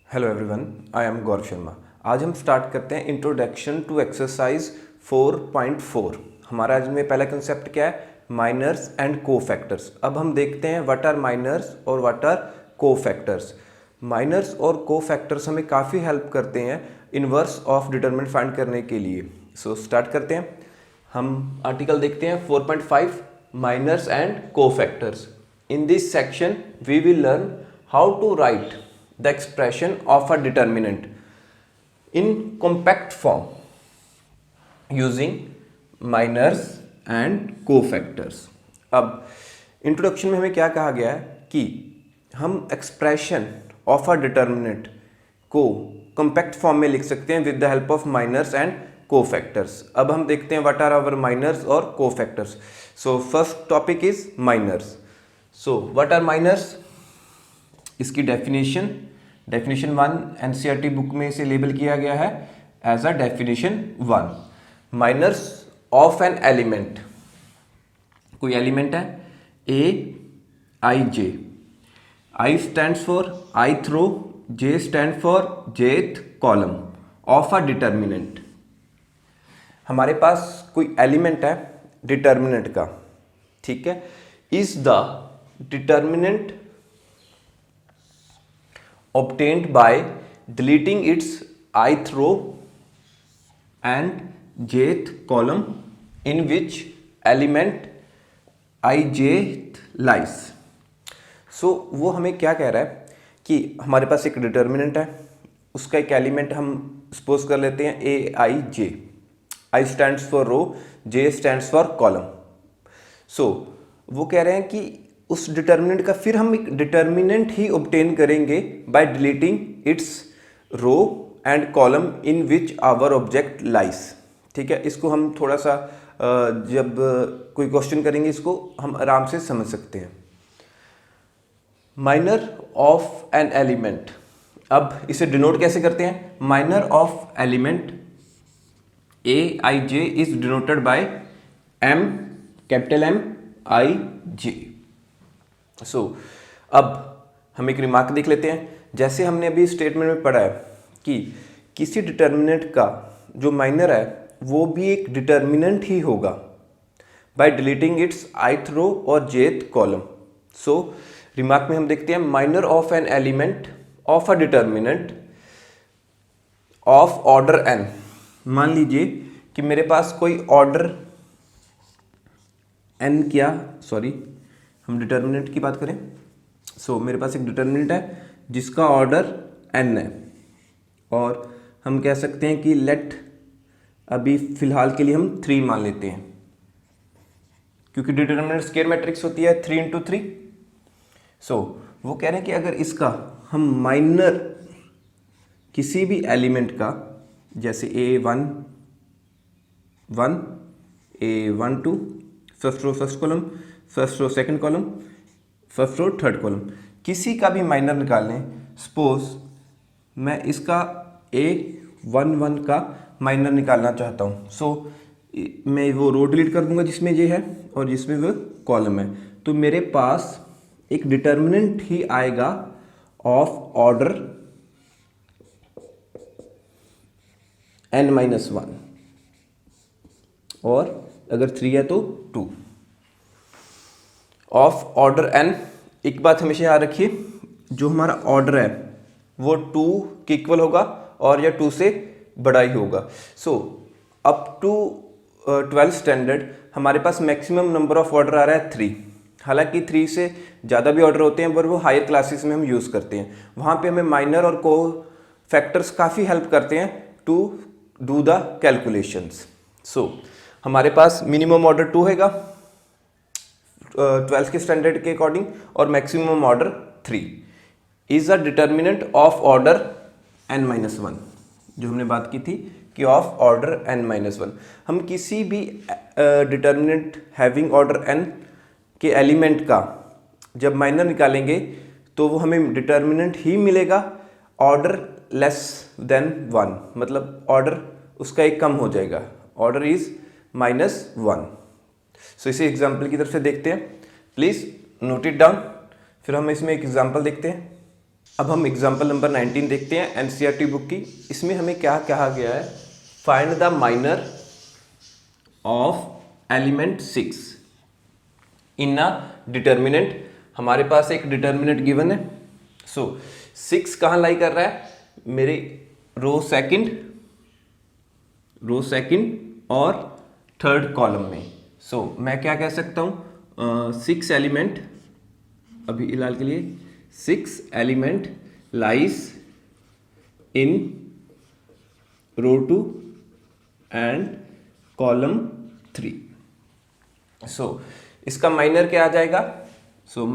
Hello everyone, I am Gaurav Sharma. आज हम start करते हैं इंट्रोडक्शन टू एक्सरसाइज 4.4। हमारा आज में पहला कंसेप्ट क्या है? Minors and cofactors. अब हम देखते हैं व्हाट आर माइनर्स और व्हाट आर कोफैक्टर्स। माइनर्स और कोफैक्टर्स हमें काफ़ी हेल्प करते हैं इनवर्स ऑफ डिटरमिनेंट फाइंड करने के लिए। सो स्टार्ट करते हैं। हम आर्टिकल देखते हैं 4.5 minors and cofactors. In this section we will learn how to write the expression of a determinant in compact form using minors and cofactors। अब introduction में हमें क्या कहा गया है कि हम एक्सप्रेशन ऑफ अ डिटर्मिनेंट को कॉम्पैक्ट फॉर्म में लिख सकते हैं with the help of minors and cofactors. अब हम देखते हैं व्हाट आर आवर माइनर्स और cofactors. So first topic is minors. So what are minors? इसकी डेफिनेशन 1 एनसीईआरटी बुक में इसे लेबल किया गया है as a definition 1। Minors of an element, कोई एलिमेंट है A I J, I stands for ith row, J stand for jth column of a determinant. हमारे पास कोई एलिमेंट है डिटर्मिनेंट का, ठीक है। Is the determinant obtained by deleting its ith row and jth column in which element ijth lies। So वो हमें क्या कह रहा है कि हमारे पास एक डिटर्मिनेंट है, उसका एक एलिमेंट हम सपोज कर लेते हैं A I J. I stands for row, J stands for column. So वो कह रहे हैं कि उस डिटर्मिनेंट का फिर हम एक डिटर्मिनेंट ही ऑब्टेन करेंगे by deleting its row and column in which our object lies. ठीक है, इसको हम थोड़ा सा जब कोई क्वेश्चन करेंगे इसको हम आराम से समझ सकते हैं। माइनर ऑफ एन एलिमेंट, अब इसे डिनोट कैसे करते हैं? Minor of element A I J is denoted by M, capital M I J. So अब हम एक रिमार्क देख लेते हैं। जैसे हमने अभी स्टेटमेंट में पढ़ा है कि किसी डिटर्मिनेंट का जो माइनर है वो भी एक डिटर्मिनेंट ही होगा बाय डिलीटिंग इट्स ith रो और jth कॉलम। सो रिमार्क में हम देखते हैं minor of an element of a determinant of order n। मान लीजिए कि मेरे पास कोई ऑर्डर n, हम डिटर्मिनेंट की बात करें। सो मेरे पास एक डिटर्मिनेंट है जिसका ऑर्डर n है, और हम कह सकते हैं कि लेट, अभी फिलहाल के लिए हम 3 मान लेते हैं, क्योंकि डिटर्मिनेंट स्क्वायर मैट्रिक्स होती है 3 into 3। सो वो कह रहे हैं कि अगर इसका हम माइनर किसी भी एलिमेंट का, जैसे a1 1, a1 2, first row first column, first row second column, first row third column, किसी का भी माइनर निकाल लें। सपोज मैं इसका a11 का माइनर निकालना चाहता हूँ। सो मैं वो रो डिलीट कर दूंगा जिसमें ये है और जिसमें वो कॉलम है, तो मेरे पास एक डिटर्मिनेंट ही आएगा ऑफ ऑर्डर n-1, और अगर 3 है तो 2 ऑफ ऑर्डर n। एक बात हमेशा याद रखिए, जो हमारा ऑर्डर है वो 2 के इक्वल होगा और या 2 से बड़ा ही होगा। So up to 12th standard हमारे पास मैक्सिमम नंबर ऑफ ऑर्डर आ रहा है 3। हालांकि 3 से ज़्यादा भी ऑर्डर होते हैं पर वो हायर क्लासेस में हम यूज़ करते हैं। वहाँ पे हमें माइनर और को फैक्टर्स काफ़ी हेल्प करते हैं टू डू द कैलकुलेशंस। सो हमारे पास मिनिमम ऑर्डर 2 होगा 12th के स्टैंडर्ड के अकॉर्डिंग, और maximum order 3 is a determinant of order n-1, जो हमने बात की थी कि ऑफ ऑर्डर n-1। हम किसी भी डिटर्मिनेंट हैविंग ऑर्डर n के एलिमेंट का जब माइनर निकालेंगे तो वो हमें डिटर्मिनेंट ही मिलेगा ऑर्डर लेस देन 1, मतलब ऑर्डर उसका एक कम हो जाएगा, ऑर्डर इज -1। सो इसे एग्जाम्पल की तरफ से देखते हैं, प्लीज नोट इट डाउन। फिर हम इसमें एक एग्जाम्पल देखते हैं। अब हम एग्जाम्पल नंबर 19 देखते हैं एनसीईआरटी बुक की। इसमें हमें क्या कहा गया है, find the minor of element 6 in a determinant. हमारे पास एक डिटर्मिनेंट गिवन है। सो 6 कहाँ लाई कर रहा है, मेरे रो सेकंड और थर्ड कॉलम में। सो मैं क्या कह सकता हूँ, 6 एलिमेंट, अभी फिलहाल के लिए 6 element lies in row 2 and column 3। So इसका माइनर क्या आ जाएगा, so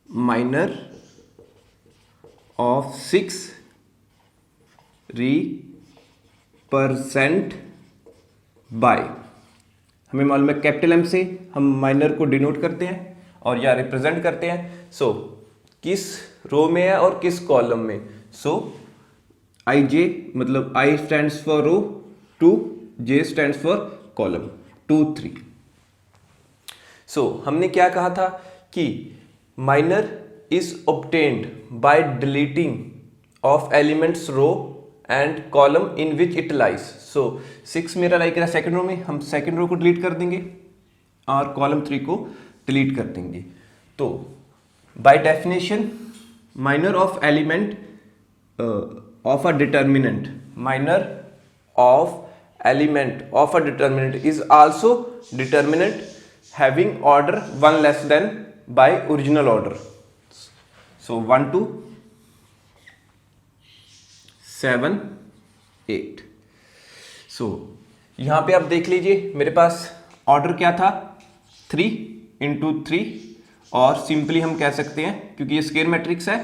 minor of 6 represent by, हमें मालूम है कैपिटल एम से हम माइनर को डिनोट करते हैं और या रिप्रेजेंट करते हैं। सो किस रो में है और किस कॉलम में, सो आई जे मतलब I stands for row 2, J stands for column 2 3। So हमने क्या कहा था कि minor is obtained by deleting of elements row and column in which it lies. So 6 मेरा लाई करा सेकंड रो में, हम सेकंड रो को डिलीट कर देंगे और कॉलम 3 को डिलीट कर देंगे। तो by definition minor of element of a determinant, minor of element of a determinant is also determinant having order 1 less than by original order. So 1 2 7 8। सो यहाँ पे आप देख लीजिए मेरे पास ऑर्डर क्या था 3 इंटू 3, और सिंपली हम कह सकते हैं क्योंकि ये स्केयर मैट्रिक्स है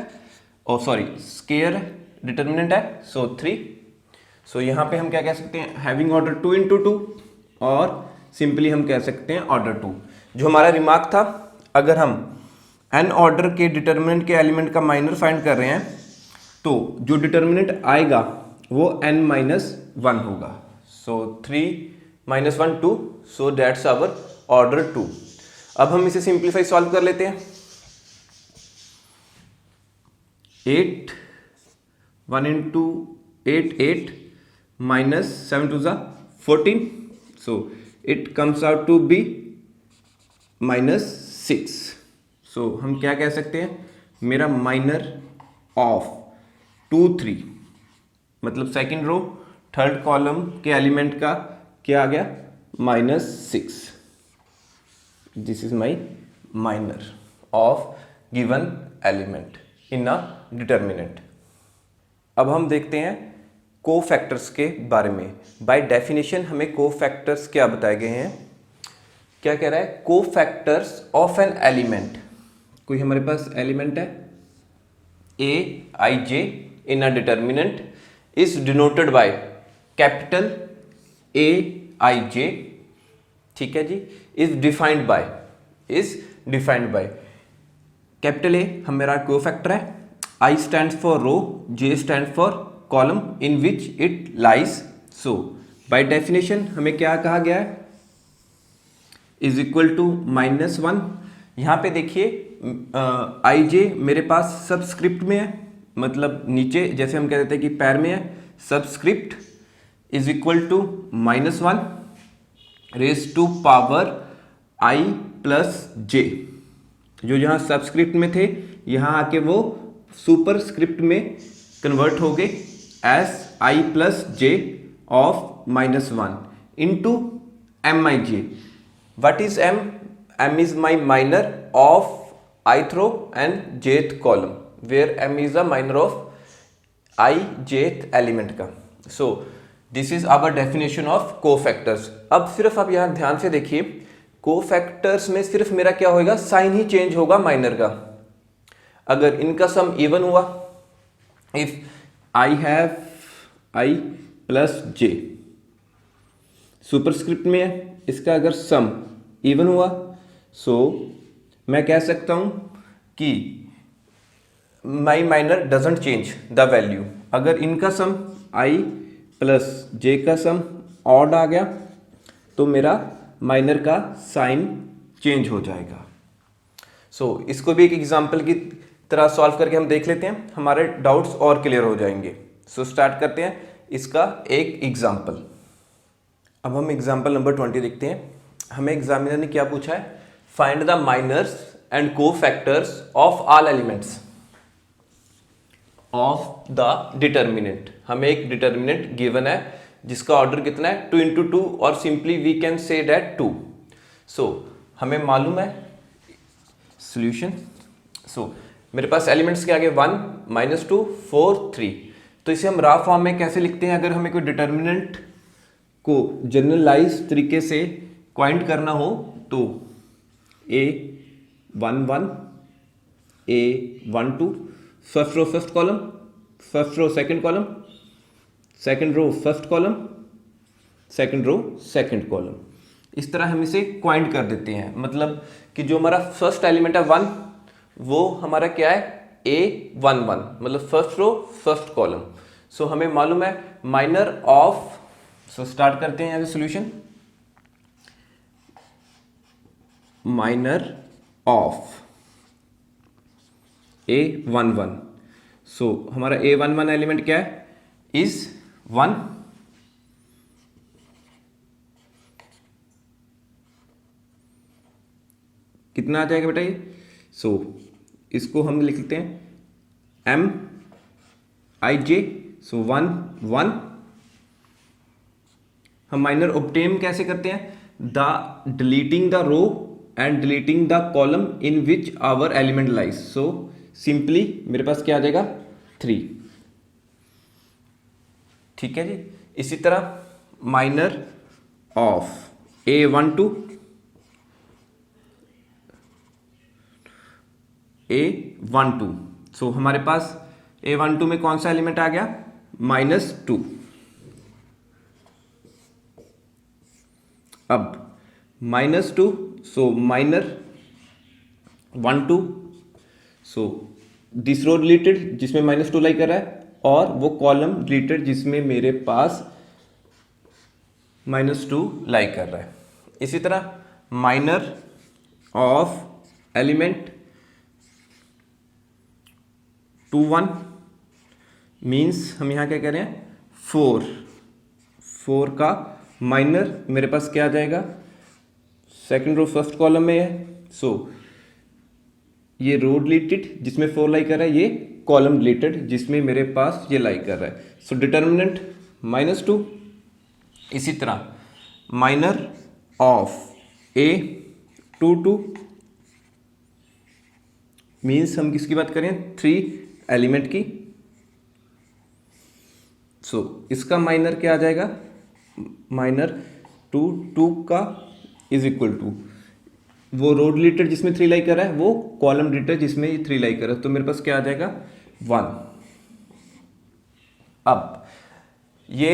और सॉरी स्केयर डिटर्मिनेंट है, सो 3। सो यहाँ पे हम क्या कह सकते हैं, हैविंग ऑर्डर 2 इंटू 2, और सिंपली हम कह सकते हैं ऑर्डर 2। जो हमारा रिमार्क था, अगर हम n ऑर्डर के डिटर्मिनेंट के एलिमेंट का माइनर फाइंड कर रहे हैं तो जो डिटर्मिनेंट आएगा वो n माइनस 1 होगा। So 3 minus 1 2, so that's our order 2। अब हम इसे सिंप्लीफाई सॉल्व कर लेते हैं। 8 1 इंटू 8 8 माइनस 7 टू ज़ा 14, so it comes out to be minus 6। so हम क्या कह सकते हैं, मेरा माइनर ऑफ 2 3 मतलब सेकंड रो थर्ड कॉलम के एलिमेंट का क्या आ गया, -6। This is my minor of given element in a determinant. अब हम देखते हैं कोफैक्टर्स के बारे में। बाय डेफिनेशन हमें कोफैक्टर्स क्या बताए गए हैं, क्या कह रहा है, कोफैक्टर्स ऑफ एन एलिमेंट। कोई हमारे पास एलिमेंट है A I J in a determinant is denoted by capital A I J, ठीक है जी, is defined by capital A हम मेरा कोफैक्टर है, I stands for row, J stand for column in which it lies. So by definition हमें क्या कहा गया है, इज इक्वल टू -1। यहाँ पे देखिए आई जे मेरे पास सबस्क्रिप्ट में है, मतलब नीचे जैसे हम कह देते हैं कि पैर में है, subscript is equal to -1 raise to power I plus J. जो यहाँ सबस्क्रिप्ट में थे यहाँ आके वो सुपरस्क्रिप्ट में कन्वर्ट हो गए as i plus j of -1 into M I j. What is M, M is my minor of ith row and jth column where m is the minor of I jth element का। so this is our definition of cofactors। अब सिर्फ आप यहाँ ध्यान से देखिए, cofactors में सिर्फ मेरा क्या होगा, साइन ही चेंज होगा माइनर का। अगर इनका सम इवन हुआ, if I have I plus J superscript में है, इसका अगर सम इवन हुआ, सो मैं कह सकता हूं कि my minor doesn't change the value. अगर इनका सम आई प्लस जे का सम ऑड आ गया तो मेरा माइनर का साइन चेंज हो जाएगा। सो इसको भी एक एग्जाम्पल की तरह सॉल्व करके हम देख लेते हैं, हमारे डाउट्स और क्लियर हो जाएंगे। सो स्टार्ट करते हैं इसका एक एग्जाम्पल। अब हम एग्जाम्पल नंबर 20 देखते हैं। हमें एग्जामिनर ने क्या पूछा है, फाइंड द माइनर्स एंड को factors of all elements of the determinant. हमें एक डिटर्मिनेंट गिवन है जिसका ऑर्डर कितना है 2 into 2 और simply we can say that 2। So हमें मालूम है सॉल्यूशन। सो मेरे पास एलिमेंट्स के आगे 1 -2 4 3, तो इसे हम रा फॉर्म में कैसे लिखते हैं? अगर हमें कोई डिटर्मिनेंट को जनरलाइज तरीके से क्वाइंट करना हो तो A11 A12 first row first column, first row second column, second row first column, second row second column. इस तरह हम इसे क्वाइंट कर देते हैं। मतलब कि जो हमारा फर्स्ट एलिमेंट है 1, वो हमारा क्या है A11, मतलब फर्स्ट रो फर्स्ट कॉलम। सो हमें मालूम है माइनर ऑफ, सो स्टार्ट करते हैं यहाँ से सॉल्यूशन। माइनर ऑफ A11, सो हमारा A11 एलिमेंट क्या है, इज 1। कितना आ जाएगा बेटा ये? सो इसको हम लिखते हैं MIJ, सो 1 1। हम माइनर ऑब्टेन कैसे करते हैं? The deleting the row and deleting the column in which our element lies. So simply मेरे पास क्या आ जाएगा 3। ठीक है जी। इसी तरह माइनर ऑफ A12 A12, सो हमारे पास A12 में कौन सा एलिमेंट आ गया, -2। अब -2, so minor 1 2, so this row deleted जिसमें -2 लाई कर रहा है, और वो कॉलम डिलीटेड जिसमें मेरे पास -2 लाई कर रहा है। इसी तरह माइनर ऑफ एलिमेंट 2 1 मीन्स हम यहाँ क्या कह रहे हैं 4 का माइनर मेरे पास क्या आ जाएगा, सेकंड रो फर्स्ट कॉलम में है। सो ये रो डिलीटेड जिसमें 4 लाई कर रहा है, ये कॉलम डिलीटेड जिसमें मेरे पास ये लाई कर रहा है। So determinant -2। इसी तरह माइनर ऑफ A22 मीन्स हम किसकी बात करें, 3 एलिमेंट की। सो इसका माइनर क्या आ जाएगा, माइनर 2 का इज इक्वल टू वो रो डिलीटेड जिसमें 3 लाई कर रहा है, वो कॉलम डिलीटेड जिसमें 3 लाई कर रहा है, तो मेरे पास क्या आ जाएगा 1। अब ये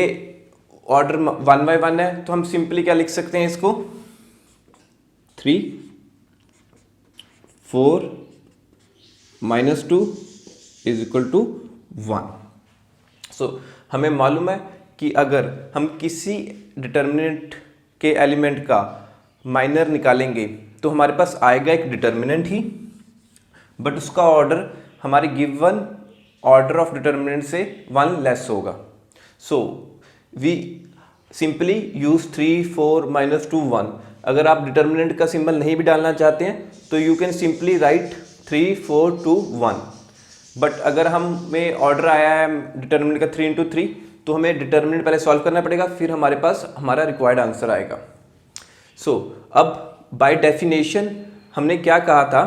ऑर्डर 1 by 1 है, तो हम सिंपली क्या लिख सकते हैं इसको, 3 4 -2 इज इक्वल टू 1। सो हमें मालूम है कि अगर हम किसी डिटर्मिनेंट के एलिमेंट का माइनर निकालेंगे तो हमारे पास आएगा एक डिटर्मिनेंट ही, बट उसका ऑर्डर हमारे गिवन ऑर्डर ऑफ डिटर्मिनेंट से 1 लेस होगा। So we simply use 3 4 -2 1। अगर आप डिटर्मिनेंट का सिंबल नहीं भी डालना चाहते हैं तो you can simply write 3 4 2 1। But अगर हमें ऑर्डर आया है डिटर्मिनेंट का 3 into 3, तो हमें डिटर्मिनेंट पहले सॉल्व करना पड़ेगा, फिर हमारे पास हमारा रिक्वायर्ड आंसर आएगा। सो अब बाय डेफिनेशन हमने क्या कहा था,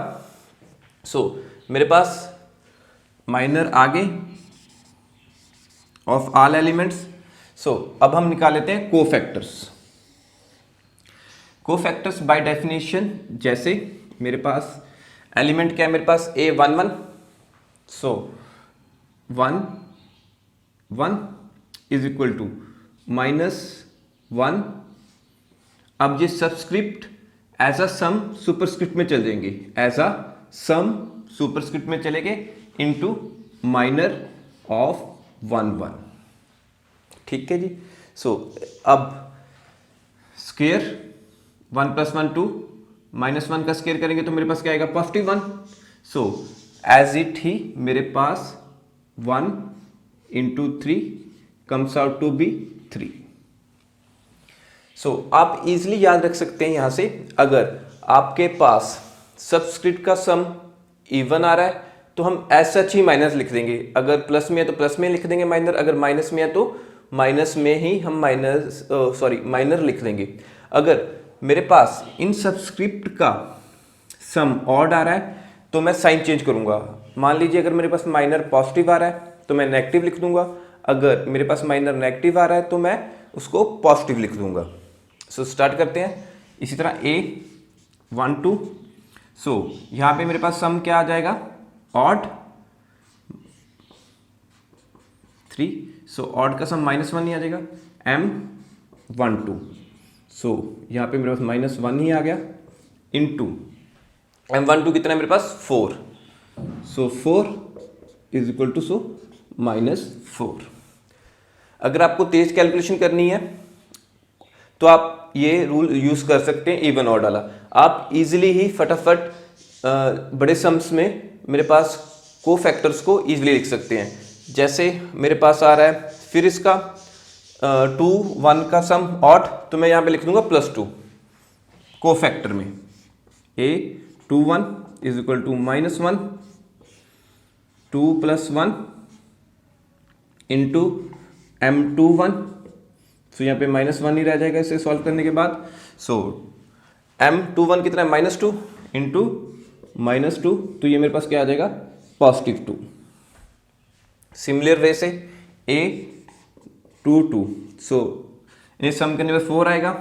सो मेरे पास माइनर आगे ऑफ ऑल एलिमेंट्स। सो अब हम निकाल लेते हैं कोफैक्टर्स। कोफैक्टर्स बाय डेफिनेशन, जैसे मेरे पास एलिमेंट क्या है, मेरे पास A11, so 1 1 is equal to -1। अब ये subscript as a sum superscript में चल जाएंगे, एज अ सम सुपरस्क्रिप्ट में चलेंगे इनटू माइनर ऑफ 1 1। ठीक है जी। सो अब स्क्वायर 1 + 1 2, -1 का स्क्वायर करेंगे तो मेरे पास क्या आएगा +1। सो एज इट ही मेरे पास 1 into 3 comes out to be 3। सो आप इजीली याद रख सकते हैं यहां से, अगर आपके पास सबस्क्रिप्ट का सम इवन आ रहा है तो हम एज सच ही माइनस लिख देंगे, अगर प्लस में है तो प्लस में लिख देंगे माइनर, अगर माइनस में है तो माइनस में ही हम माइनर लिख देंगे। अगर मेरे पास इन सबस्क्रिप्ट का सम ऑड आ रहा है तो मैं साइन चेंज करूंगा। मान लीजिए अगर मेरे पास माइनर पॉजिटिव आ रहा है तो मैं नेगेटिव लिख दूंगा, अगर मेरे पास माइनर नेगेटिव आ रहा है तो मैं उसको पॉजिटिव लिख दूंगा। सो स्टार्ट करते हैं। इसी तरह A 1 2, सो यहाँ पे मेरे पास सम क्या आ जाएगा, ऑड 3, सो ऑड का सम -1 ही आ जाएगा। M 1 2, सो यहाँ पे मेरे पास -1 ही आ गया, इनटू M 1 2 कितना है मेरे पास 4, सो 4 इज इक्वल टू -4। अगर आपको तेज कैलकुलेशन करनी है तो आप ये रूल यूज कर सकते हैं इवन ऑड वाला। आप इजीली ही फटाफट बड़े सम्स में मेरे पास को फैक्टर्स को इजीली लिख सकते हैं। जैसे मेरे पास आ रहा है, फिर इसका 2 1 का सम ऑड, तो मैं यहाँ पे लिख दूंगा +2 को फैक्टर में। A 2 1 is equal to -1 2 + 1 into M 2 1, so यहाँ पे -1 ही रह जाएगा इसे सॉल्व करने के बाद। सो M 2 1 कितना है, -2 इंटू -2, तो ये मेरे पास क्या आ जाएगा, +2। सिमिलर वे से A 2 2, सो इन्हें सम करने में 4 आएगा,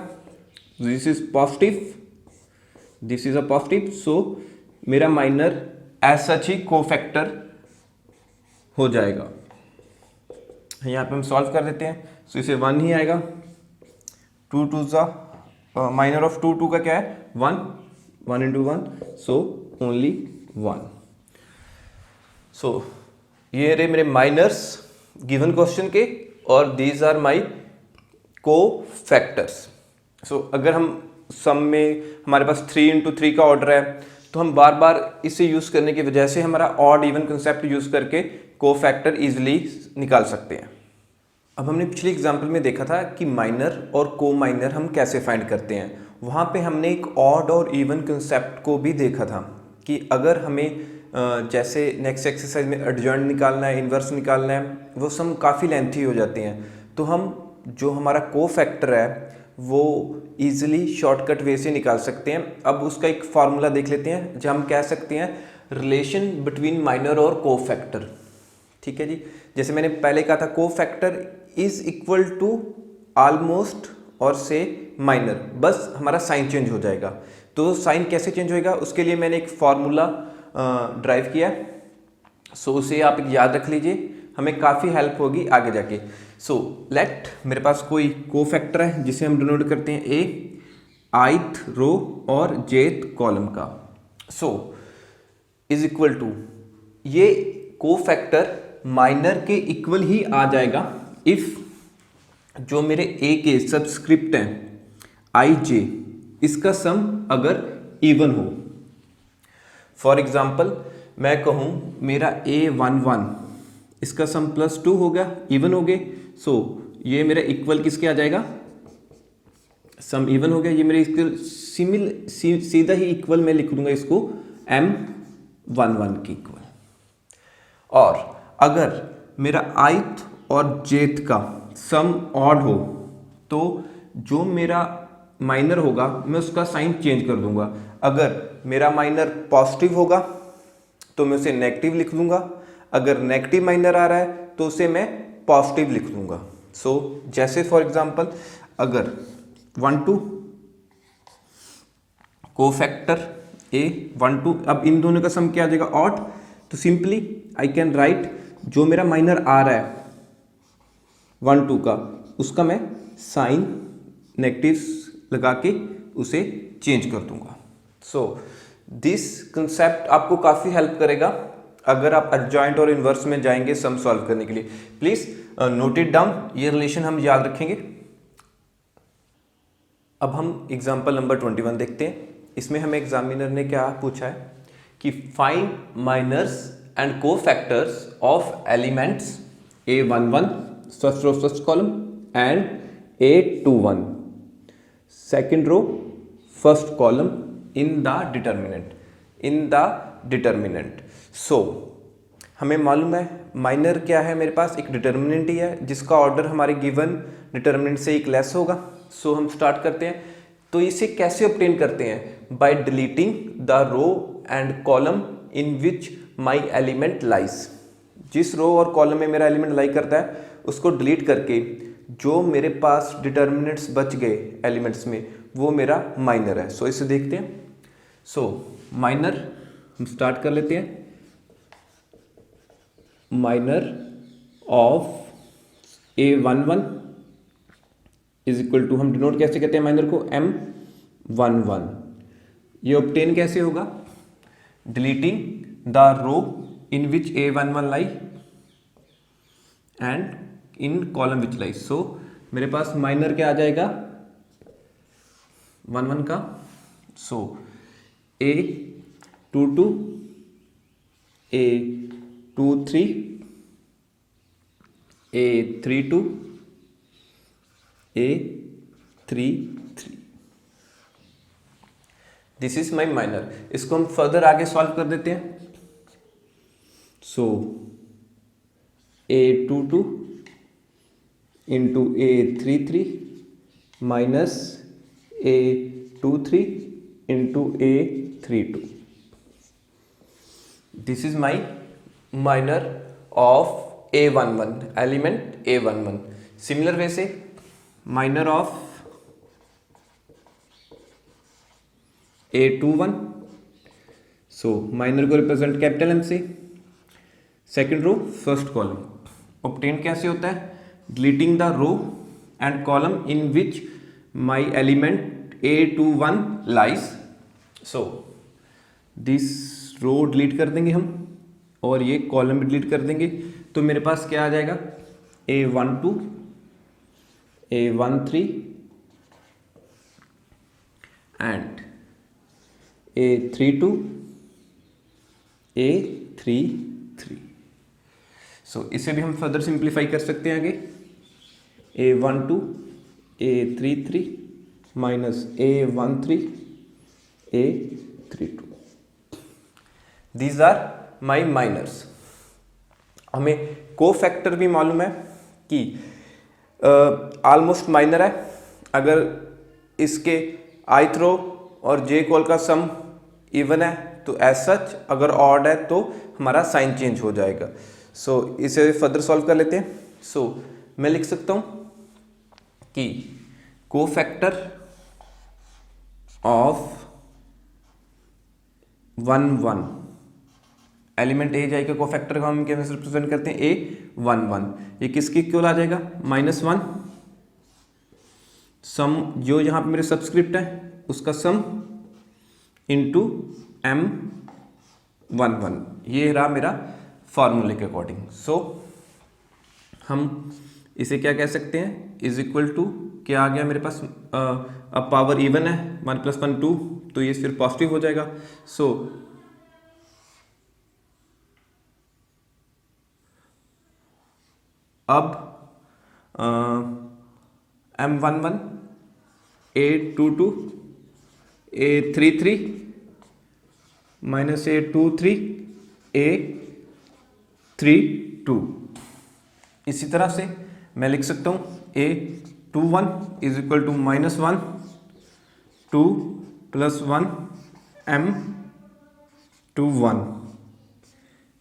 this is positive, this is a positive, so मेरा माइनर एज सच ही कोफैक्टर हो जाएगा। यहाँ पे हम सॉल्व कर देते हैं, सो इसे 1 ही आएगा। 2 2 ज़ा माइनर ऑफ 2 2 का क्या है 1, 1 into 1, सो ओनली 1। सो ये रहे मेरे माइनर्स गिवन क्वेश्चन के, और दीज आर माई को फैक्टर्स। सो अगर हम सम में हमारे पास 3 into 3 का ऑर्डर है तो हम बार बार इसे यूज़ करने की वजह से हमारा ऑड इवन कंसेप्ट यूज़ करके को फैक्टर ईजिली निकाल सकते हैं। अब हमने पिछले एग्जाम्पल में देखा था कि माइनर और को माइनर हम कैसे फाइंड करते हैं। वहाँ पे हमने एक ऑड और इवन कंसेप्ट को भी देखा था कि अगर हमें जैसे नेक्स्ट एक्सरसाइज में एडजॉइंट निकालना है, इन्वर्स निकालना है, वो सम काफ़ी लेंथी हो जाते हैं, तो हम जो हमारा को फैक्टर है वो ईजिली शॉर्टकट वे से निकाल सकते हैं। अब उसका एक फार्मूला देख लेते हैं जो हम कह सकते हैं रिलेशन बिटवीन माइनर और को फैक्टर। ठीक है जी, जैसे मैंने पहले कहा था cofactor is equal to almost और से माइनर, बस हमारा साइन चेंज हो जाएगा। तो साइन कैसे चेंज होएगा उसके लिए मैंने एक फार्मूला ड्राइव किया, सो उसे आप याद रख लीजिए, हमें काफ़ी हेल्प होगी आगे जाके। सो लेट मेरे पास कोई को फैक्टर है जिसे हम डिनोट करते हैं ए, आइथ रो और जेथ कॉलम का, सो इज इक्वल टू, ये को फैक्टर माइनर के इक्वल ही आ जाएगा इफ जो मेरे ए के सबस्क्रिप्ट हैं आई जे, इसका सम अगर इवन हो। फॉर एग्जाम्पल मैं कहूँ मेरा A11, इसका सम +2 हो गया, इवन हो गए, सो ये मेरा इक्वल किसके आ जाएगा, सम इवन हो गया, ये मेरे इक्वल सीधा ही इक्वल मैं लिख दूंगा इसको M11 की इक्वल। और अगर मेरा आइथ और जेथ का सम ऑड हो तो जो मेरा माइनर होगा मैं उसका साइन चेंज कर दूंगा। अगर मेरा माइनर पॉजिटिव होगा तो मैं उसे नेगेटिव लिख दूंगा, अगर नेगेटिव माइनर आ रहा है तो उसे मैं पॉजिटिव लिख दूंगा। सो जैसे फॉर एग्जांपल अगर 1 2 को फैक्टर A12, अब इन दोनों का सम क्या आ जाएगा ऑड, तो सिंपली आई कैन राइट जो मेरा माइनर आ रहा है 1 2 का, उसका मैं साइन नेगेटिव लगा के उसे चेंज कर दूंगा। सो दिस कंसेप्ट आपको काफ़ी हेल्प करेगा अगर आप एडजॉइंट और इन्वर्स में जाएंगे सम सॉल्व करने के लिए। प्लीज़ नोट इट डाउन, ये रिलेशन हम याद रखेंगे। अब हम एग्जाम्पल नंबर 21 देखते हैं। इसमें हमें एग्जामिनर ने क्या पूछा है कि find minors and cofactors of elements A11 first row first column and A21 second row first column in the determinant. So हमें मालूम है माइनर क्या है, मेरे पास एक डिटर्मिनेंट ही है जिसका ऑर्डर हमारे गिवन डिटर्मिनेंट से एक लेस होगा। सो हम स्टार्ट करते हैं। तो इसे कैसे ऑब्टेन करते हैं? By deleting the row and column in which my element lies. जिस रो और कॉलम में मेरा एलिमेंट लाई करता है उसको डिलीट करके जो मेरे पास डिटर्मिनेंट्स बच गए एलिमेंट्स में वो मेरा माइनर है। सो इसे देखते हैं। सो माइनर हम स्टार्ट कर लेते हैं। Minor of A11 is equal to, हम डिनोट कैसे कहते हैं माइनर को? M11। ये ऑब्टेन कैसे होगा? Deleting the row in which A11 lie and in column which lie. So मेरे पास माइनर क्या आ जाएगा 11 का? So A22 A23 A32 A33। This is my minor. इसको हम फर्दर आगे सॉल्व कर देते हैं। So A22 into A33 minus A23 into A32। This is my minor of A11 element A11। Similar way से minor of A21। So minor को represent capital M से। Second row first column obtain कैसे होता है? Deleting the row and column in which my element A21 lies. So this row delete कर देंगे हम और ये कॉलम भी डिलीट कर देंगे। तो मेरे पास क्या आ जाएगा? A12 A13 and A32 A33। सो इसे भी हम फर्दर सिंप्लीफाई कर सकते हैं आगे। A12 A33 minus A13 A32। These are my minors. हमें कोफैक्टर भी मालूम है कि ऑलमोस्ट माइनर है। अगर इसके ith रो और j कॉल का सम इवन है तो एज सच, अगर ऑड है तो हमारा साइन चेंज हो जाएगा। सो इसे फर्दर सॉल्व कर लेते हैं। सो मैं लिख सकता हूँ कि कोफैक्टर ऑफ 1 एलिमेंट ए जाएगा, कोफैक्टर को हम कैसे रिप्रेजेंट करते हैं? A11। ये किसके इक्वल आ जाएगा? -1 सम, जो यहाँ पे मेरे सब्सक्रिप्ट है उसका सम इंटू M11। ये रहा मेरा फॉर्मूले के अकॉर्डिंग। सो हम इसे क्या कह सकते हैं? इज इक्वल टू क्या आ गया मेरे पास? अब पावर इवन है, 1 + 1 2, तो ये फिर पॉजिटिव हो जाएगा। सो अब M11 A22 A33 minus A23 A32। इसी तरह से मैं लिख सकता हूँ A21 is equal to -1 2 + 1 M21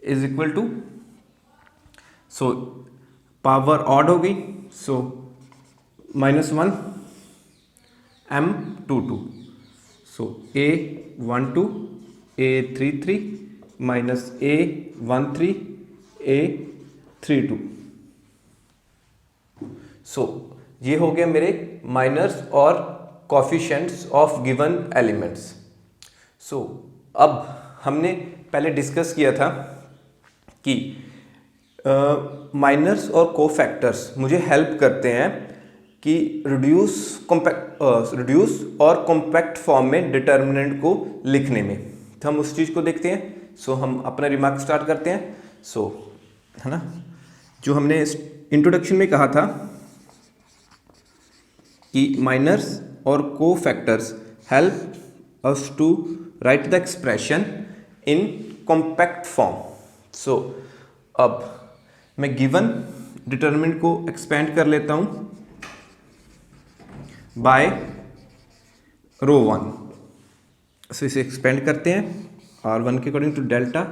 is equal to, so power odd हो गई, सो -1 M22। सो A12 A33 minus A13 A32। सो ये हो गया मेरे माइनर्स और कोफिशिएंट्स ऑफ गिवन एलिमेंट्स। सो अब हमने पहले डिस्कस किया था कि माइनर्स और कोफैक्टर्स मुझे हेल्प करते हैं कि रिड्यूस और कॉम्पैक्ट फॉर्म में डिटर्मिनेंट को लिखने में। तो हम उस चीज़ को देखते हैं। सो हम अपना रिमार्क स्टार्ट करते हैं। सो है ना, जो हमने इंट्रोडक्शन में कहा था कि माइनर्स और cofactors help us to write the expression in compact form. So अब मैं गिवन डिटरमिनेंट को एक्सपेंड कर लेता हूं बाय रो वन। सो इसे एक्सपेंड करते हैं R1 के अकॉर्डिंग टू डेल्टा।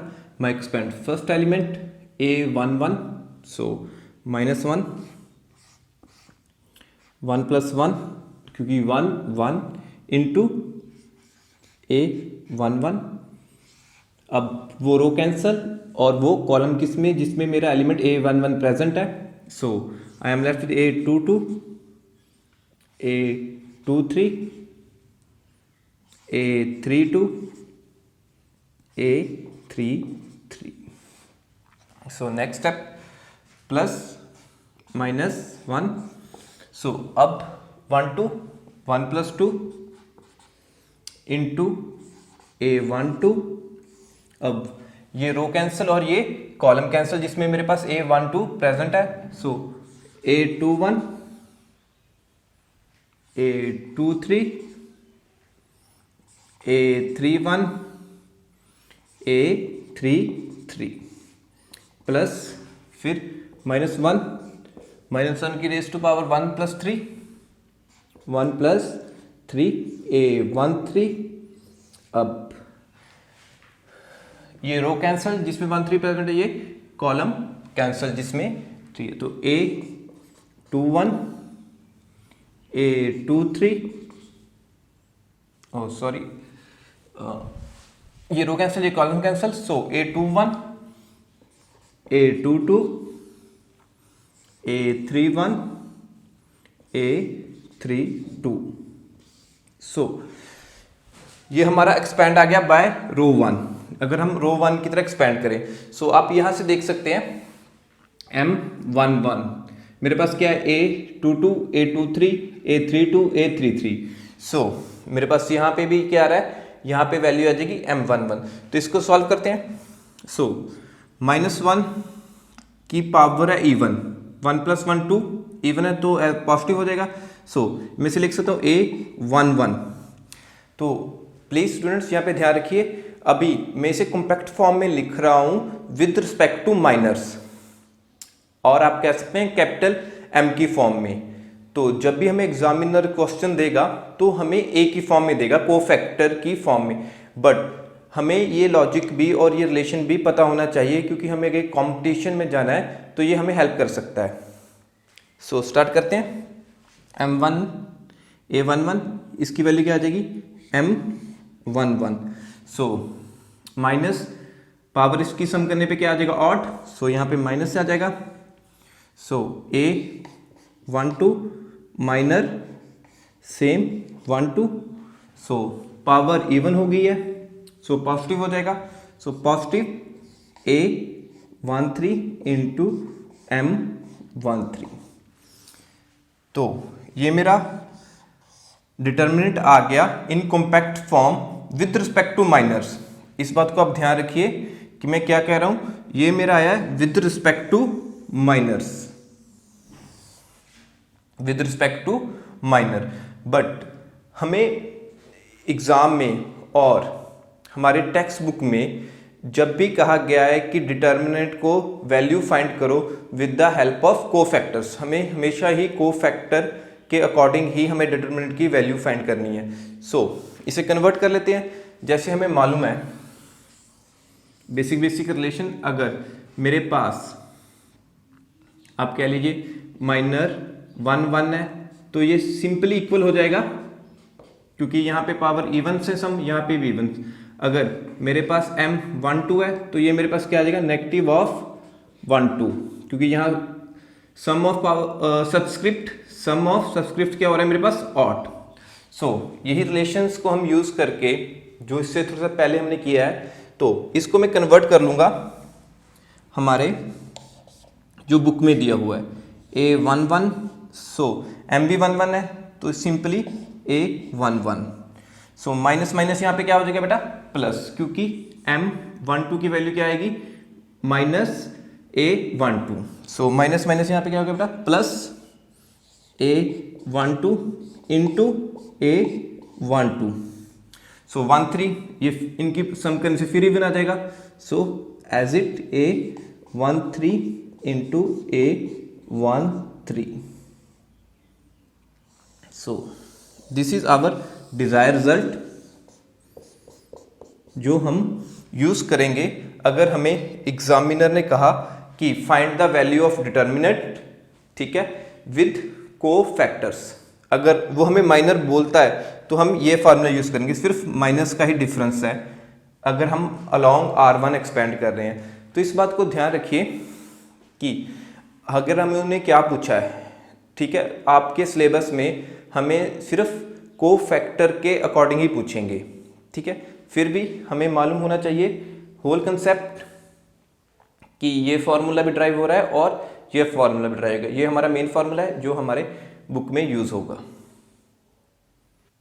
मैं expand first element A11, so -1 1 + 1 क्योंकि 1 1 इंटू A11। अब वो रो कैंसल और वो कॉलम किस में, जिसमें मेरा एलिमेंट A11 प्रेजेंट है। So I am left with A22, A23, A32, A33। So next step plus -1। So अब 1 2 1 + 2 इंटू A12। अब ये रो कैंसिल और ये कॉलम कैंसिल, जिसमें मेरे पास A12 प्रेजेंट है। सो A21, A23, A31, A33 plus फिर -1 की रेज टू पावर 1 + 3 1 + 3 A13। अब ये रो कैंसल जिसमें 1 3 प्रेजेंट है, ये कॉलम कैंसल जिसमें 3 है। तो A21, A23, ओ सॉरी, ये रो कैंसिल ये कॉलम कैंसिल। सो A21, A22, A31, A32। सो ये हमारा एक्सपेंड आ गया बाय रो वन। अगर हम रो वन की तरह एक्सपेंड करें, सो आप यहां से देख सकते हैं M11 मेरे पास क्या है, A22, A23, A32, A33। सो मेरे पास यहाँ पे भी क्या आ रहा है, यहाँ पे वैल्यू आ जाएगी M11। तो इसको सॉल्व करते हैं। सो -1 की पावर है इवन, 1 + 1 2, इवन है तो पॉजिटिव हो जाएगा। सो मैं इसे लिख सकता हूँ A11। तो प्लीज स्टूडेंट्स यहाँ पे ध्यान रखिए, अभी मैं इसे कॉम्पैक्ट फॉर्म में लिख रहा हूँ विद रिस्पेक्ट टू माइनर्स, और आप कह सकते हैं कैपिटल M की फॉर्म में। तो जब भी हमें एग्जामिनर क्वेश्चन देगा तो हमें A की फॉर्म में देगा, कोफैक्टर की फॉर्म में। बट हमें ये लॉजिक भी और ये रिलेशन भी पता होना चाहिए, क्योंकि हमें अगर कंपटीशन में जाना है तो ये हमें हेल्प कर सकता है। सो स्टार्ट करते हैं। M1 A11, इसकी वैल्यू क्या आ जाएगी, M11। सो माइनस पावर इसकी सम करने पे क्या आ जाएगा, ऑड। सो यहाँ पे माइनस से आ जाएगा। सो A12 minor same 1 2। So power even हो गई है, सो पॉजिटिव हो जाएगा। So positive A13 into M13। तो ये मेरा डिटर्मिनेंट आ गया इन compact form with respect to miners. इस बात को आप ध्यान रखिए कि मैं क्या कह रहा हूं, ये मेरा आया है with respect to minors, with respect to minor. But हमें एग्जाम में और हमारे टेक्स्ट बुक में जब भी कहा गया है कि डिटर्मिनेंट को वैल्यू फाइंड करो with the help of cofactors, हमें हमेशा ही कोफैक्टर के अकॉर्डिंग ही हमें डिटर्मिनेंट की वैल्यू फाइंड करनी है। सो इसे कन्वर्ट कर लेते हैं। जैसे हमें मालूम है बेसिक रिलेशन, अगर मेरे पास आप कह लीजिए माइनर 1 1 है तो ये सिंपली इक्वल हो जाएगा, क्योंकि यहाँ पे पावर इवन से सम, यहाँ पे भी इवन। अगर मेरे पास M12 है तो ये मेरे पास क्या आ जाएगा, नेगेटिव ऑफ 1 2, क्योंकि यहाँ sum of power sum of subscript क्या हो रहा है मेरे पास, ऑट। सो यही रिलेशंस को हम यूज करके, जो इससे थोड़ा सा पहले हमने किया है, तो इसको मैं कन्वर्ट कर लूंगा हमारे जो बुक में दिया हुआ है A11। सो M भी 1 1 है तो simply A11। So minus minus यहाँ पे क्या हो जाएगा बेटा प्लस, क्योंकि M12 की वैल्यू क्या आएगी minus A12। So minus minus यहाँ पे क्या होगा बेटा प्लस A12 इंटू A12। सो 13 ये इनकी सम करने से फिर इवन आ जाएगा। So as it A13 into A13। So this is our desire result जो हम यूज करेंगे अगर हमें एग्जामिनर ने कहा कि find the value of determinant, ठीक है, विद कोफैक्टर्स। अगर वो हमें माइनर बोलता है तो हम ये फार्मूला यूज करेंगे, सिर्फ माइनस का ही डिफरेंस है अगर हम अलोंग R1 एक्सपेंड कर रहे हैं। तो इस बात को ध्यान रखिए कि अगर हमें उन्हें क्या पूछा है, ठीक है, आपके सिलेबस में हमें सिर्फ कोफैक्टर के अकॉर्डिंग ही पूछेंगे, ठीक है, फिर भी हमें मालूम होना चाहिए होल कंसेप्ट कि ये फार्मूला भी ड्राइव हो रहा है और ये फार्मूला भी ड्राइव होगा। ये हमारा मेन फार्मूला है जो हमारे बुक में यूज होगा।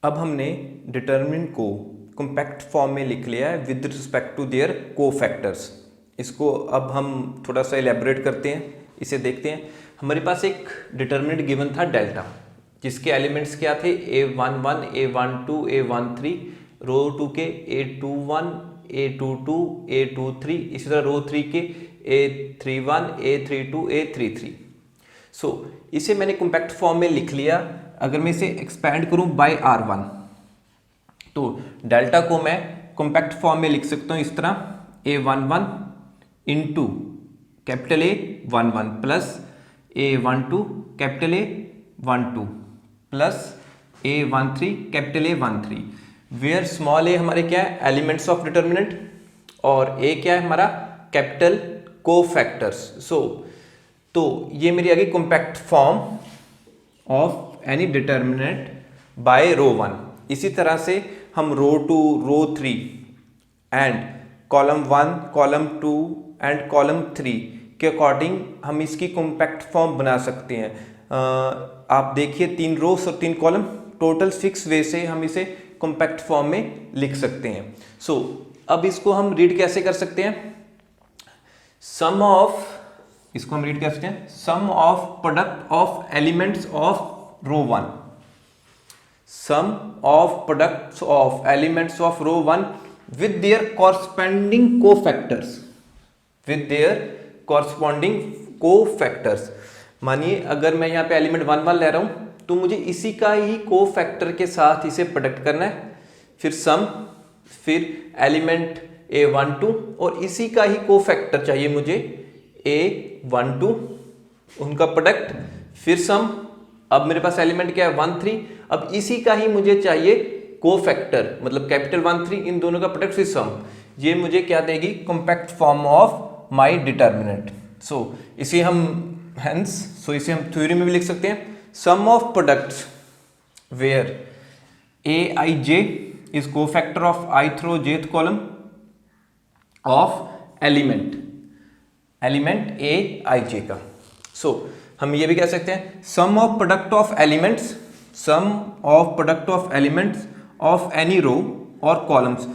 अब हमने डिटर्मिनेंट को कॉम्पैक्ट फॉर्म में लिख लिया है with respect to their cofactors. इसको अब हम थोड़ा सा एलेबोरेट करते हैं, इसे देखते हैं। हमारे पास एक डिटर्मिनेंट गिवन था डेल्टा, जिसके एलिमेंट्स क्या थे A11, A12, A13, रो 2 के A21, A22, A23, इसी तरह रो 3 के A31, A32, A33। सो इसे मैंने कॉम्पैक्ट फॉर्म में लिख लिया। अगर मैं इसे एक्सपैंड करूं बाय R1 तो डेल्टा को मैं कॉम्पैक्ट फॉर्म में लिख सकता हूं इस तरह A11 into capital A11 plus A12 capital A12 plus A13 capital A13, where small a हमारे क्या है एलिमेंट्स ऑफ डिटर्मिनेंट और a क्या है हमारा कैपिटल कोफैक्टर्स। सो तो ये मेरी आ गई compact form of any determinant by row 1। इसी तरह से हम row 2, row 3 and column 1, column 2 and column 3 के अकॉर्डिंग हम इसकी कॉम्पैक्ट फॉर्म बना सकते हैं। आप देखिए 3 रोस और 3 कॉलम, टोटल 6 वे से हम इसे कॉम्पैक्ट फॉर्म में लिख सकते हैं। सो अब इसको हम रीड कैसे कर सकते हैं, सम ऑफ, इसको हम रीड कर सकते हैं sum of product of elements of row 1, sum of products of elements of row 1 with their corresponding cofactors, with their corresponding cofactors. मानिए अगर मैं यहाँ पे एलिमेंट 1 1 ले रहा हूं तो मुझे इसी का ही कोफैक्टर के साथ इसे प्रोडक्ट करना है, फिर सम, फिर एलिमेंट A12 और इसी का ही कोफैक्टर चाहिए मुझे A12, उनका प्रोडक्ट, फिर सम। अब मेरे पास एलिमेंट क्या है 1 3, अब इसी का ही मुझे चाहिए कोफैक्टर, मतलब कैपिटल 1 3, इन दोनों का प्रोडक्ट फिर सम। ये मुझे क्या देगी compact form of my determinant. So इसे हम हेंस, सो इसे हम थ्योरी में भी लिख सकते हैं sum of products where Aij is cofactor of ith row jth column of element Aij का। so हम ये भी कह सकते हैं sum of product of elements, sum of product of elements of any row or columns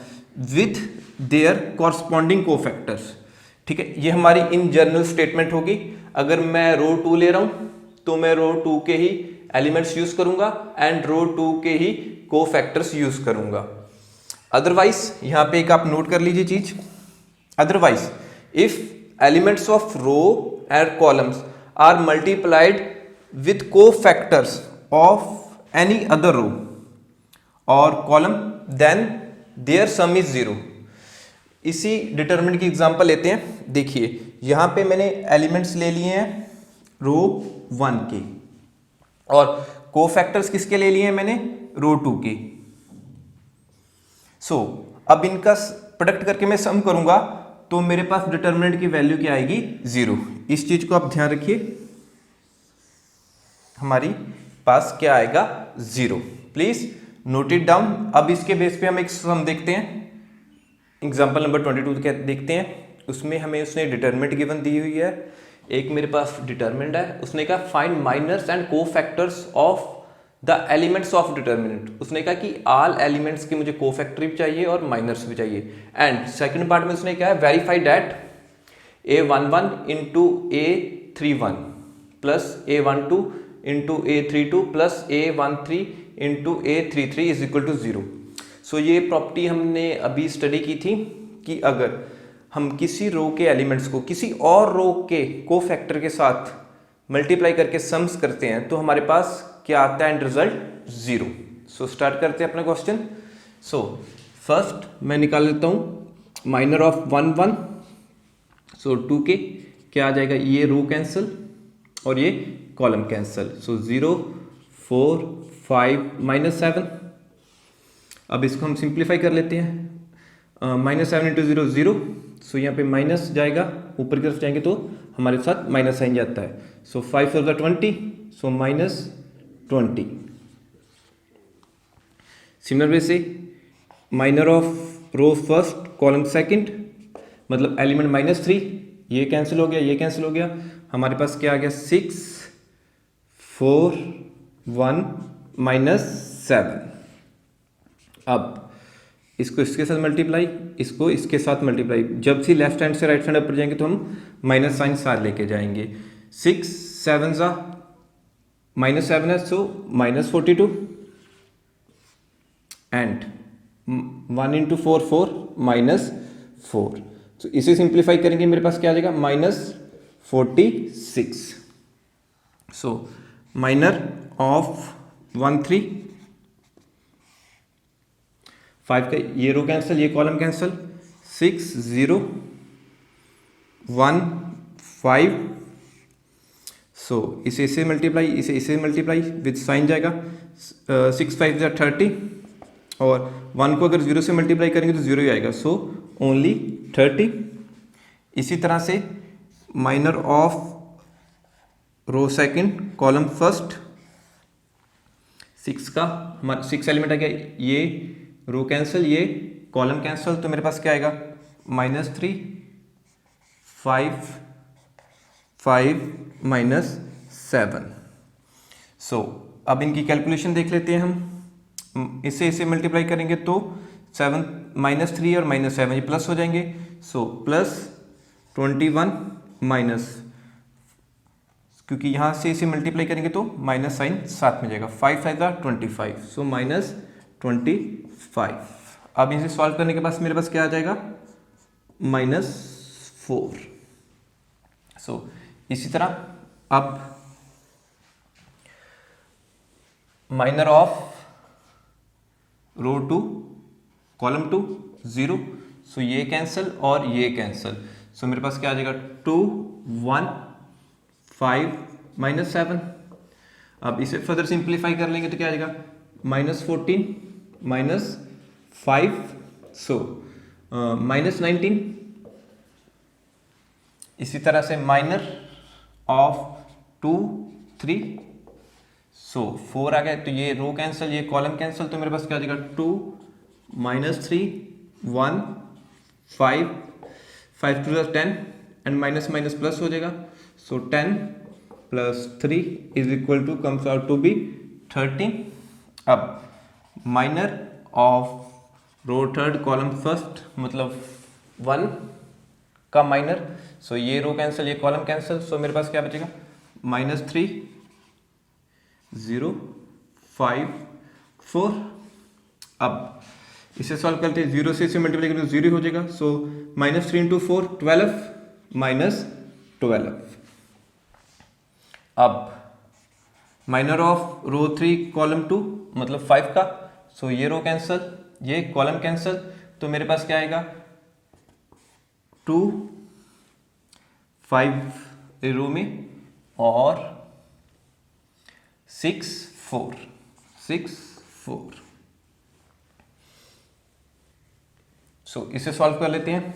with their corresponding cofactors। ठीक है, ये हमारी इन जनरल स्टेटमेंट होगी। अगर मैं रो 2 ले रहा हूं तो मैं रो 2 के ही एलिमेंट्स यूज करूंगा एंड रो 2 के ही कोफैक्टर्स यूज करूंगा। अदरवाइज यहां पे एक आप नोट कर लीजिए चीज, otherwise if elements of row and columns are multiplied with cofactors of any other row और column then their sum is 0। इसी डिटरमिनेंट की एग्जांपल लेते हैं। देखिए यहां पे मैंने एलिमेंट्स ले लिए हैं रो 1 के और कोफैक्टर्स किसके ले लिए हैं मैंने रो 2 के। सो अब इनका प्रोडक्ट करके मैं सम करूंगा तो मेरे पास डिटरमिनेंट की वैल्यू क्या आएगी 0। इस चीज को आप ध्यान रखिए, हमारी पास क्या आएगा 0, प्लीज नोट इट डाउन। अब इसके बेस पे हम एक सम देखते हैं, एग्जांपल नंबर 22 क्या देखते हैं। उसमें हमें उसने डिटरमिनेंट गिवन दी हुई है, एक मेरे पास डिटरमिनेंट है, उसने कहा find minors and cofactors of the elements of determinant, उसने कहा कि ऑल एलिमेंट्स के मुझे कोफैक्टर भी चाहिए और माइनर्स भी चाहिए। एंड सेकंड पार्ट में उसने क्या है, verify that A11 into A31 plus A12 into A32 plus A13 into A33 is equal to 0। So ये प्रॉपर्टी हमने अभी स्टडी की थी कि अगर हम किसी रो के एलिमेंट्स को किसी और रो के कोफैक्टर के साथ मल्टीप्लाई करके सम्स करते हैं तो हमारे पास क्या आता है एंड रिजल्ट 0। सो स्टार्ट करते हैं अपना क्वेश्चन। सो फर्स्ट मैं निकाल लेता हूं माइनर ऑफ 1 1। सो 2 के क्या आ जाएगा, ये रो कैंसिल और ये कॉलम कैंसिल। सो 0 4 5 -7। अब इसको हम सिंप्लीफाई कर लेते हैं। -7 इंटू 0 0। सो यहाँ पे माइनस जाएगा, ऊपर की तरफ जाएंगे तो हमारे साथ माइनस साइन जाता है। सो 5 4 20। सो -20। सिमिलर वे से minor of row first column second, मतलब एलिमेंट -3, ये कैंसिल हो गया, ये कैंसिल हो गया, हमारे पास क्या आ गया 6 4 1 -7। अब इसको इसके साथ मल्टीप्लाई, इसको इसके साथ मल्टीप्लाई, जब से लेफ्ट हैंड से राइट हैंड ऊपर जाएंगे तो हम माइनस साइन साथ लेके जाएंगे। 6 7 सा -7 है, सो -42 एंड 1 इंटू 4 4 -4। तो इसे सिंप्लीफाई करेंगे मेरे पास क्या आ जाएगा -46। सो माइनर ऑफ 1 3 5 का ये रो कैंसिल, ये कॉलम कैंसिल, 6 0 1 5। सो इसे इससे मल्टीप्लाई, इसे इससे मल्टीप्लाई विद साइन जाएगा, 6 5 जा 30 और 1 को अगर 0 से मल्टीप्लाई करेंगे तो 0 ही आएगा। So only 30। इसी तरह से minor of row second column first, 6 का हमारा 6 एलिमेंट आ गया, ये रो कैंसिल, ये कॉलम कैंसिल, तो मेरे पास क्या आएगा -3 5 5 -7। सो अब इनकी कैलकुलेशन देख लेते हैं हम। इससे इसे मल्टीप्लाई करेंगे तो 7 -3 और -7 ये प्लस हो जाएंगे। सो +21 माइनस, क्योंकि यहाँ से इसे मल्टीप्लाई करेंगे तो माइनस साइन साथ में जाएगा, 5 5 25। सो -25। अब इसे सॉल्व करने के बाद मेरे पास क्या आ जाएगा -4। सो इसी तरह अब minor of row 2 column 2 0। So ये कैंसिल और ये कैंसिल, सो मेरे पास क्या आ जाएगा 2 1 5 -7। अब इसे फर्दर सिंप्लीफाई कर लेंगे तो क्या आ जाएगा -14 -5। सो -19। इसी तरह से माइनर ऑफ 2 3। सो 4 आ गया, तो ये रो कैंसिल, ये कॉलम कैंसिल, तो मेरे पास क्या आ जाएगा 2 -3 1 5 5 2 10 एंड माइनस माइनस प्लस हो जाएगा। So 10 + 3 is equal to comes out to be 13। अब minor of row third column first, मतलब 1 का माइनर, सो ये रो कैंसिल, ये कॉलम कैंसिल, सो मेरे पास क्या बचेगा -3 0 5 4। अब इसे सॉल्व करते हैं, 0 से इसे मल्टीप्लाई करें तो 0 हो जाएगा। सो -3 इंटू 4 12 -12। अब माइनर ऑफ रो 3 कॉलम 2 मतलब 5 का, सो ये रो कैंसिल, ये कॉलम कैंसिल, तो मेरे पास क्या आएगा 2 5 रो में और 6 4। सो इसे सॉल्व कर लेते हैं।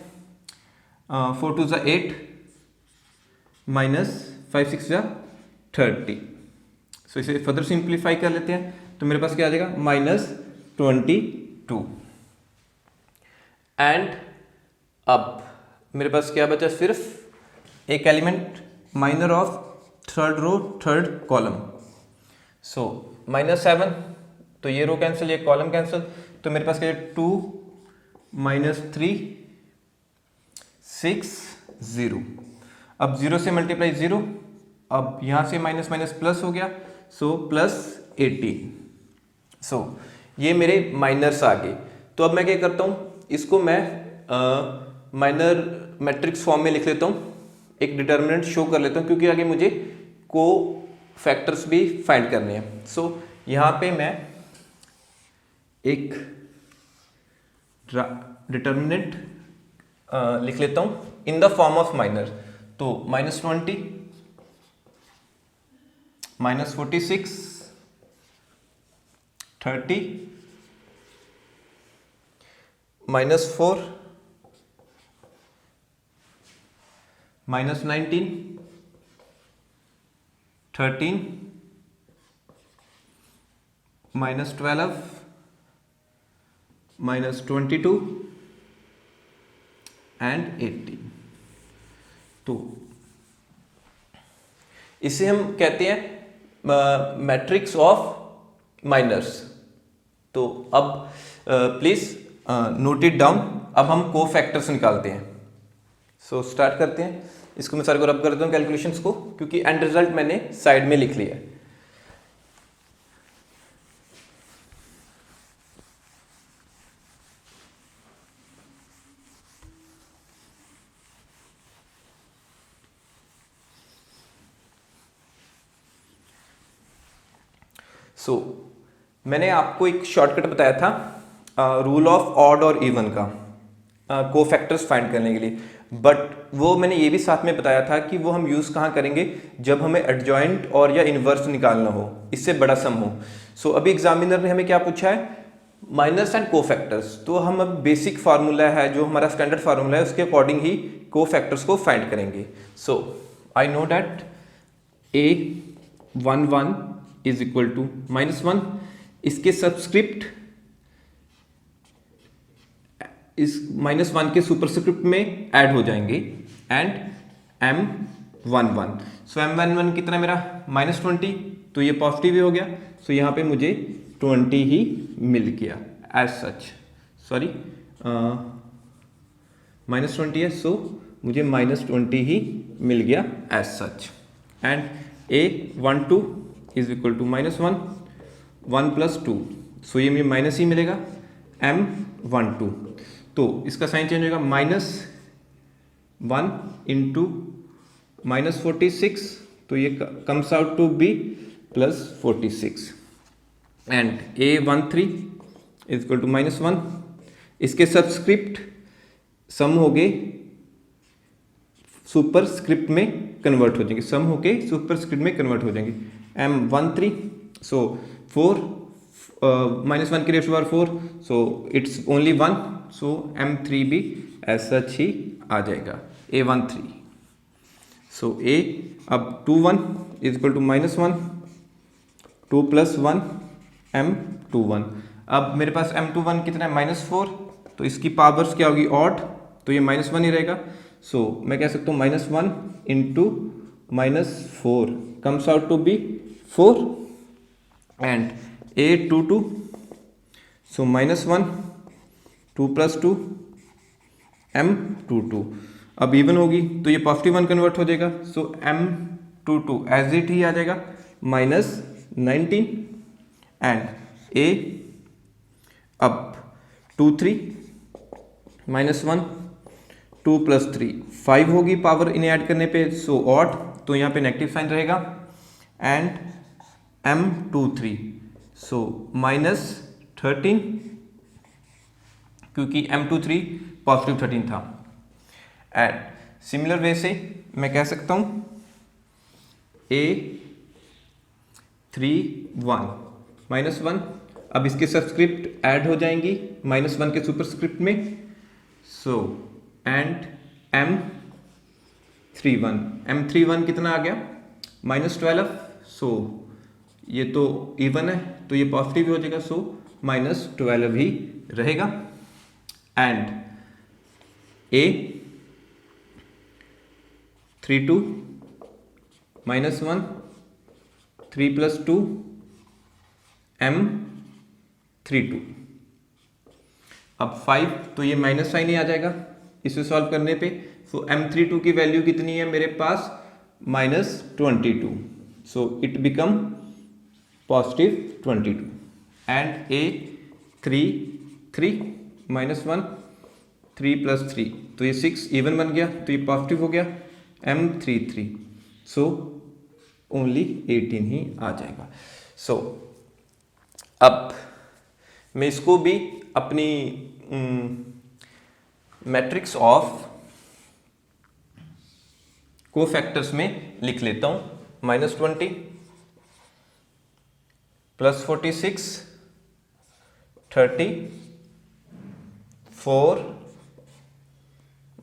4 2 = 8 -5 6 = 30। सो इसे फर्दर सिंप्लीफाई कर लेते हैं तो मेरे पास क्या आ जाएगा -22। एंड अब मेरे पास क्या बचा, सिर्फ एक element minor of third row third column. So -7, तो ये रो कैंसिल, ये कॉलम कैंसिल, तो मेरे पास क्या है 2 -3 6 0। अब 0 से मल्टीप्लाई 0, अब यहाँ से माइनस माइनस प्लस हो गया, सो +18। सो ये मेरे माइनर्स आ गए। तो अब मैं क्या करता हूँ, इसको मैं माइनर मैट्रिक्स फॉर्म में लिख लेता हूँ, एक डिटर्मिनेंट शो कर लेता हूँ, क्योंकि आगे मुझे को फैक्टर्स भी फाइंड करने हैं। सो यहाँ पे मैं एक डिटर्मिनेंट लिख लेता हूँ in the form of minor. तो -20, -46, 30, -4, -19, 13, -12, -22 एंड 18। तो इसे हम कहते हैं मैट्रिक्स ऑफ माइनर्स। तो अब प्लीज नोट इट डाउन। अब हम को फैक्टर्स निकालते हैं। सो स्टार्ट करते हैं। इसको मैं सारे को रब कर देता हूँ कैलकुलेशंस को, क्योंकि एंड रिजल्ट मैंने साइड में लिख लिया है। सो मैंने आपको एक शॉर्टकट बताया था रूल ऑफ ऑड और इवन का को फैक्टर्स फाइंड करने के लिए, बट वो मैंने ये भी साथ में बताया था कि वो हम यूज़ कहाँ करेंगे, जब हमें एडजॉइंट और या इन्वर्स निकालना हो, इससे बड़ा सम हो। सो अभी एग्जामिनर ने हमें क्या पूछा है, माइनर्स एंड को फैक्टर्स। तो हम अब बेसिक फार्मूला है, जो हमारा स्टैंडर्ड फार्मूला है, उसके अकॉर्डिंग ही को फैक्टर्स को फाइंड करेंगे। So I know that A11 is equal to -1, इसके सब्सक्रिप्ट इस -1 के सुपरस्क्रिप्ट में ऐड हो जाएंगे, एंड M11। सो M11 कितना मेरा -20, तो ये पॉजिटिव ही हो गया। सो यहाँ पे मुझे 20 ही मिल गया एज सच, सॉरी -20 है, सो मुझे -20 ही मिल गया as such. And A12 is equal to -1, 1 + 2, so ये मुझे माइनस ही मिलेगा M12। तो इसका साइन चेंज होगा, -1 इंटू -46, तो ये comes out to be +46। And A13 is equal to -1, इसके सब्सक्रिप्ट सम हो गए सुपरस्क्रिप्ट में कन्वर्ट हो जाएंगे, सम होके सुपरस्क्रिप्ट में कन्वर्ट हो जाएंगे। M13, सो 4 -1 की ratio 4, so it's only 1, so M3 भी एज सच ही आ जाएगा, A13। सो A अब 21 इज इक्वल टू -1, 2 + 1 M21। अब मेरे पास M21 कितना है, -4, तो इसकी पावर्स क्या होगी, ऑड, तो ये -1 ही रहेगा। सो मैं कह सकता हूँ -1 into -4 comes out to be 4। And A22, so -1, 2 + 2 M22। अब इवन होगी तो ये +1 कन्वर्ट हो जाएगा, सो M22 एज इट ही आ जाएगा -19। एंड A अब 2 3 -1, 2 + 3 5 होगी पावर इन्हें ऐड करने पे, सो ऑड, तो यहाँ पे नेगेटिव साइन रहेगा। एंड M23, सो -13, क्योंकि M23 +13 था। एंड सिमिलर वे से मैं कह सकता हूँ A31 -1, अब इसके सबस्क्रिप्ट ऐड हो जाएंगी -1 के सुपरस्क्रिप्ट में, सो एंड M31 कितना आ गया, -12, सो ये तो इवन है, तो ये पॉजिटिव हो जाएगा, सो -12 ही रहेगा। And A32 -1, 3 + 2 M32। अब 5 तो ये माइनस साइन ही आ जाएगा इसे सॉल्व करने पे। सो M32 की वैल्यू कितनी है मेरे पास, -22। So it become +22 and A33 -1 3 + 3 तो ये 6 इवन बन गया तो ये पॉजिटिव हो गया M33। सो ओनली 18 ही आ जाएगा। सो अब मैं इसको भी अपनी मैट्रिक्स ऑफ कोफैक्टर्स में लिख लेता हूं। -20 +46 30 4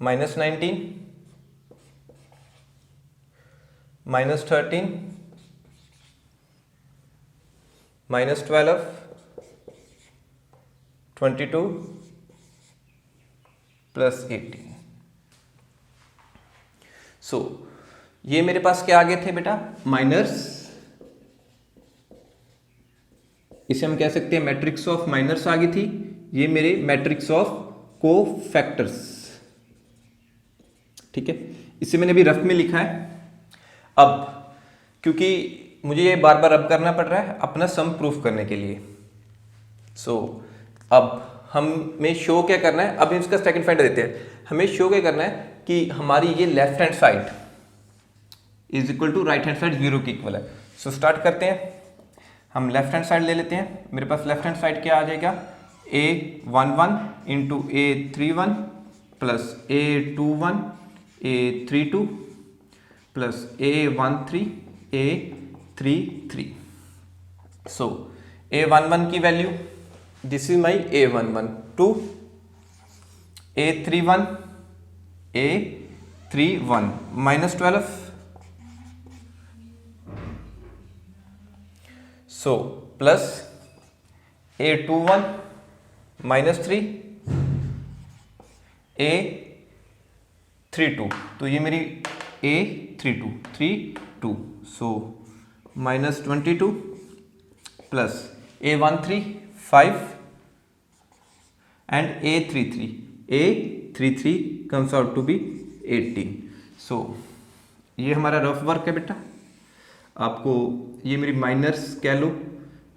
-19 -13 -12 22 +18। सो ये मेरे पास क्या आ गए थे बेटा, माइनर्स। इसे हम कह सकते हैं मैट्रिक्स ऑफ माइनर्स आ गई थी। ये मेरे मैट्रिक्स ऑफ कोफैक्टर्स, ठीक है। इसे मैंने अभी रफ में लिखा है। अब क्योंकि मुझे ये बार बार रब करना पड़ रहा है अपना सम प्रूफ करने के लिए। सो अब हमें शो क्या करना है, अब इसका सेकंड फाइंड देते हैं। हमें शो क्या करना है कि हमारी ये left hand side is equal to right hand side 0 के इक्वल है। सो स्टार्ट करते हैं। हम लेफ्ट हैंड साइड ले लेते हैं। मेरे पास लेफ्ट हैंड साइड क्या आ जाएगा, A11 into A31 plus A21 A32 plus A13 A33। So A11 की value, this is my A11 to A31 A31 -12। So plus A21 -3 A32 तो ये मेरी A32 सो -22 plus A13 5 and A33 comes out to be 18। So ये हमारा rough work है बेटा। आपको ये मेरी माइनर्स कह लो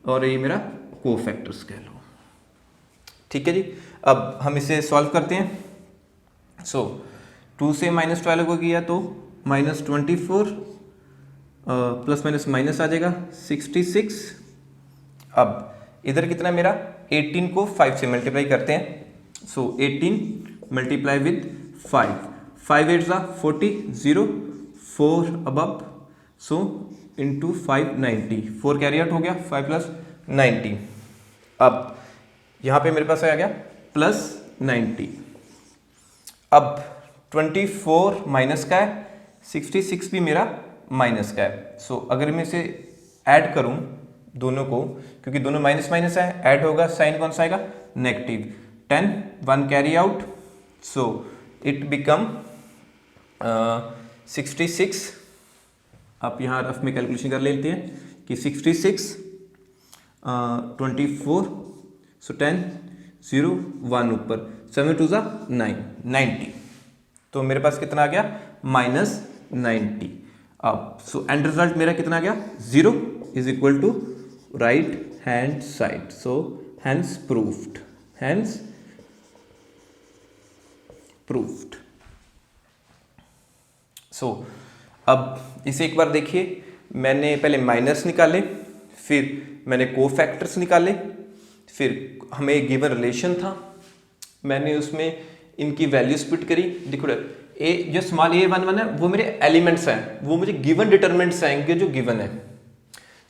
और ये मेरा कोफैक्टर्स कह लो, ठीक है जी। अब हम इसे सॉल्व करते हैं। सो 2 से -12 को किया तो -24 प्लस माइनस माइनस आ जाएगा 66। अब इधर कितना मेरा 18 को 5 से मल्टीप्लाई करते हैं। सो 18 multiply with 5 5 8 40 0 4 above so into 5 90 4 carry out हो गया 5 + 90। अब यहाँ पे मेरे पास आ गया +90। अब 24 माइनस का है, 66 भी मेरा माइनस का है। सो अगर मैं इसे ऐड करूँ दोनों को, क्योंकि दोनों माइनस माइनस है, ऐड होगा साइन कौन सा आएगा, negative. 10 1 carry out so it become 66। आप यहाँ रफ में कैलकुलेशन कर लेते हैं कि 66 24 सो 10 0 1 ऊपर 7 2 9 90। तो मेरे पास कितना आ गया -90। अब सो एंड रिजल्ट मेरा कितना आ गया 0 is equal to right hand side. So hence proved, hence proved. So अब इसे एक बार देखिए, मैंने पहले माइनर्स निकाले, फिर मैंने कोफैक्टर्स निकाले, फिर हमें गिवन रिलेशन था, मैंने उसमें इनकी वैल्यूज पुट करी। देखो ए जो स्मॉल a11 है वो मेरे एलिमेंट्स हैं, वो मुझे गिवन डिटरमिनेंट्स आएंगे जो गिवन है।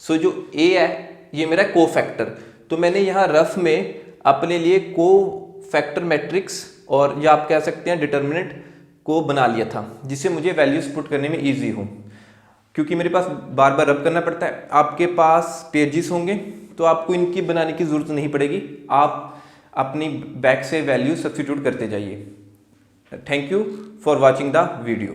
सो जो a है ये मेरा कोफैक्टर, तो मैंने यहाँ रफ में अपने लिए कोफैक्टर मैट्रिक्स और या आप कह सकते हैं डिटरमिनेंट को बना लिया था, जिससे मुझे वैल्यूज पुट करने में इजी हो। क्योंकि मेरे पास बार बार रब करना पड़ता है, आपके पास पेजेस होंगे तो आपको इनकी बनाने की ज़रूरत नहीं पड़ेगी, आप अपनी बैक से वैल्यू सब्स्टिट्यूट करते जाइए। Thank you for watching the video.